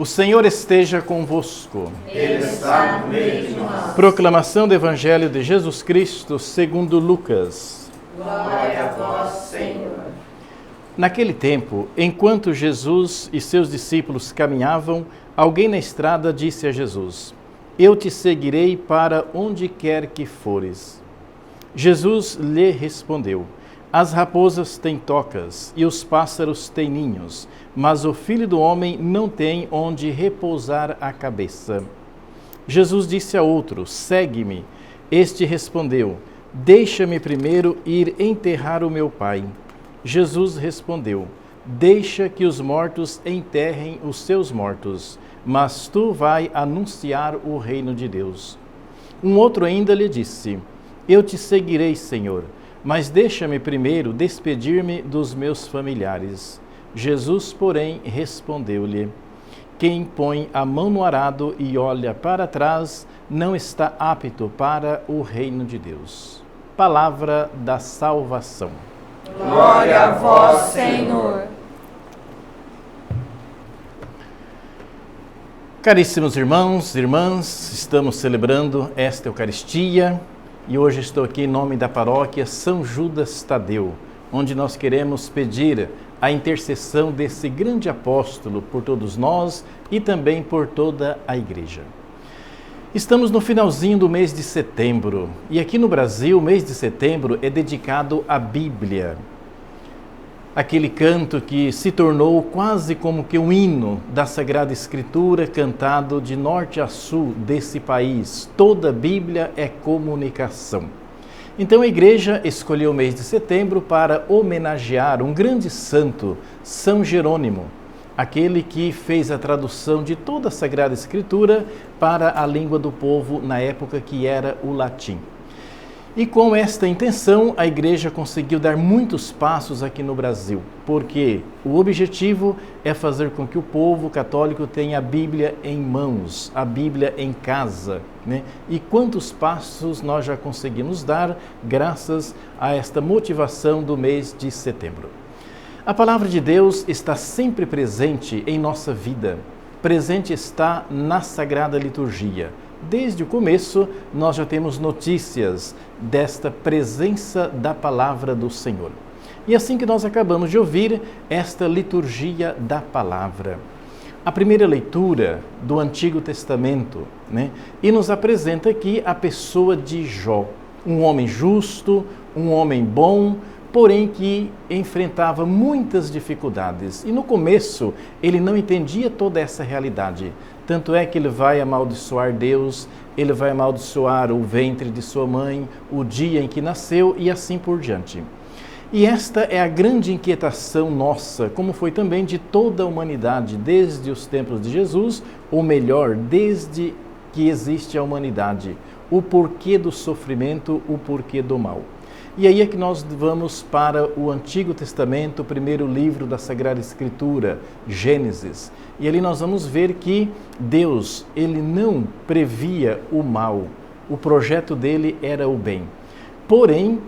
Senhor esteja convosco. Ele está no meio de nós. Proclamação do Evangelho de Jesus Cristo segundo Lucas. Glória a vós, Senhor. Naquele tempo, enquanto Jesus e seus discípulos caminhavam, alguém na estrada disse a Jesus: Eu te seguirei para onde quer que fores. Jesus lhe respondeu: As raposas têm tocas e os pássaros têm ninhos, mas o Filho do Homem não tem onde repousar a cabeça. Jesus disse a outro: Segue-me. Este respondeu: Deixa-me primeiro ir enterrar o meu pai. Jesus respondeu: Deixa que os mortos enterrem os seus mortos, mas tu vai anunciar o reino de Deus. Um outro ainda lhe disse: Eu te seguirei, Senhor, mas deixa-me primeiro despedir-me dos meus familiares. Jesus, porém, respondeu-lhe: Quem põe a mão no arado e olha para trás não está apto para o reino de Deus. Palavra da salvação. Glória a vós, Senhor. Caríssimos irmãos e irmãs, estamos celebrando esta Eucaristia e hoje estou aqui em nome da paróquia São Judas Tadeu, onde nós queremos pedir a intercessão desse grande apóstolo por todos nós e também por toda a Igreja. Estamos no finalzinho do mês de setembro e aqui no Brasil o mês de setembro é dedicado à Bíblia. Aquele canto que se tornou quase como que um hino da Sagrada Escritura, cantado de norte a sul desse país. Toda a Bíblia é comunicação. Então a Igreja escolheu o mês de setembro para homenagear um grande santo, São Jerônimo, aquele que fez a tradução de toda a Sagrada Escritura para a língua do povo na época que era o latim. E com esta intenção, a Igreja conseguiu dar muitos passos aqui no Brasil, porque o objetivo é fazer com que o povo católico tenha a Bíblia em mãos, a Bíblia em casa, né? E quantos passos nós já conseguimos dar graças a esta motivação do mês de setembro. A palavra de Deus está sempre presente em nossa vida, presente está na Sagrada Liturgia. Desde o começo, nós já temos notícias desta presença da palavra do Senhor. E assim que nós acabamos de ouvir esta liturgia da palavra, a primeira leitura do Antigo Testamento, né? E nos apresenta aqui a pessoa de Jó, um homem justo, um homem bom, porém que enfrentava muitas dificuldades. E no começo, ele não entendia toda essa realidade. Tanto é que ele vai amaldiçoar Deus, ele vai amaldiçoar o ventre de sua mãe, o dia em que nasceu e assim por diante. E esta é a grande inquietação nossa, como foi também de toda a humanidade, desde os tempos de Jesus, ou melhor, desde que existe a humanidade. O porquê do sofrimento, o porquê do mal. E aí é que nós vamos para o Antigo Testamento, o primeiro livro da Sagrada Escritura, Gênesis. E ali nós vamos ver que Deus, ele não previa o mal. O projeto dele era o bem. Porém,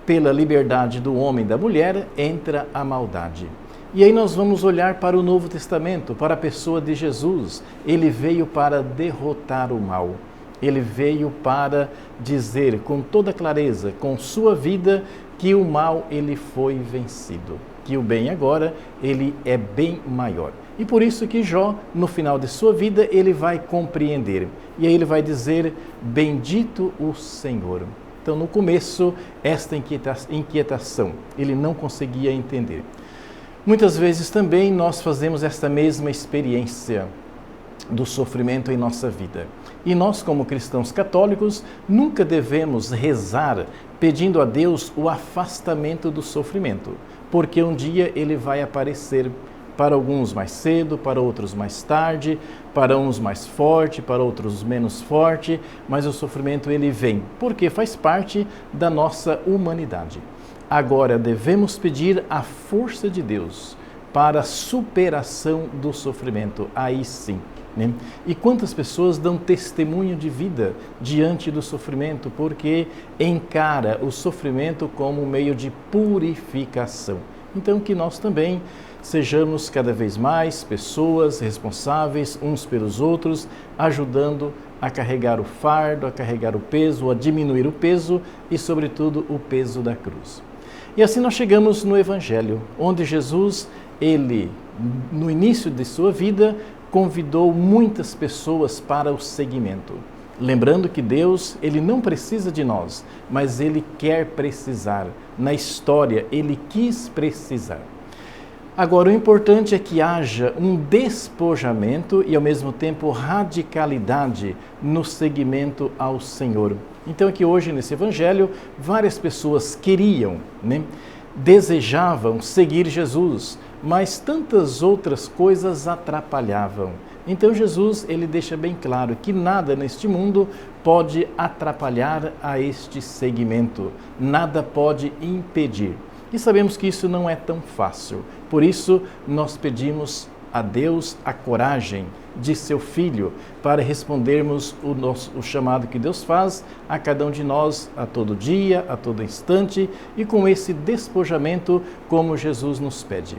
pela liberdade do homem e da mulher, entra a maldade. E aí nós vamos olhar para o Novo Testamento, para a pessoa de Jesus. Ele veio para derrotar o mal. Ele veio para dizer com toda clareza, com sua vida, que o mal ele foi vencido, que o bem agora ele é bem maior. E por isso que Jó, no final de sua vida, ele vai compreender. E aí ele vai dizer: Bendito o Senhor. Então, no começo, esta inquietação, ele não conseguia entender. Muitas vezes também nós fazemos esta mesma experiência do sofrimento em nossa vida. E nós, como cristãos católicos, nunca devemos rezar pedindo a Deus o afastamento do sofrimento, porque um dia ele vai aparecer, para alguns mais cedo, para outros mais tarde, para uns mais forte, para outros menos forte, mas o sofrimento ele vem, porque faz parte da nossa humanidade. Agora devemos pedir a força de Deus para a superação do sofrimento, aí sim. Né? E quantas pessoas dão testemunho de vida diante do sofrimento, porque encara o sofrimento como um meio de purificação. Então que nós também sejamos cada vez mais pessoas responsáveis uns pelos outros, ajudando a carregar o fardo, a carregar o peso, a diminuir o peso e, sobretudo, o peso da cruz. E assim nós chegamos no Evangelho, onde Jesus, ele, no início de sua vida, convidou muitas pessoas para o seguimento. Lembrando que Deus, ele não precisa de nós, mas ele quer precisar. Na história, ele quis precisar. Agora, o importante é que haja um despojamento e, ao mesmo tempo, radicalidade no seguimento ao Senhor. Então, aqui hoje, nesse Evangelho, várias pessoas queriam, desejavam seguir Jesus, mas tantas outras coisas atrapalhavam. Então, Jesus, ele deixa bem claro que nada neste mundo pode atrapalhar a este seguimento, nada pode impedir. E sabemos que isso não é tão fácil. Por isso, nós pedimos a Deus a coragem de seu Filho para respondermos o chamado que Deus faz a cada um de nós, a todo dia, a todo instante, e com esse despojamento como Jesus nos pede.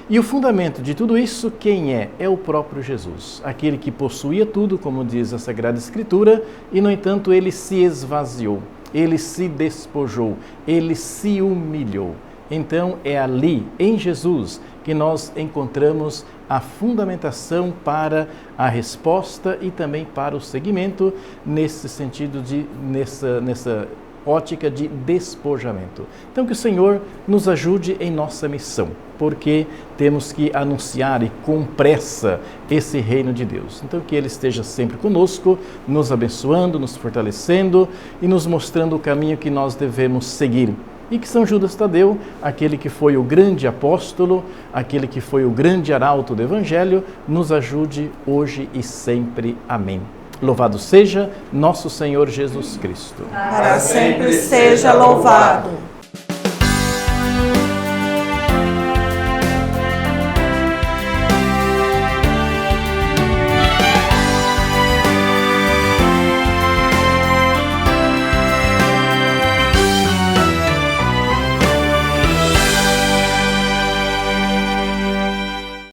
E o fundamento de tudo isso, quem é? É o próprio Jesus, aquele que possuía tudo, como diz a Sagrada Escritura, e, no entanto, ele se esvaziou, ele se despojou, ele se humilhou. Então, é ali, em Jesus, que nós encontramos a fundamentação para a resposta e também para o seguimento, nesse sentido, nessa ótica de despojamento. Então, que o Senhor nos ajude em nossa missão, porque temos que anunciar e com pressa esse reino de Deus. Então, que Ele esteja sempre conosco, nos abençoando, nos fortalecendo e nos mostrando o caminho que nós devemos seguir. E que São Judas Tadeu, aquele que foi o grande apóstolo, aquele que foi o grande arauto do Evangelho, nos ajude hoje e sempre. Amém. Louvado seja nosso Senhor Jesus Cristo. Para sempre seja louvado.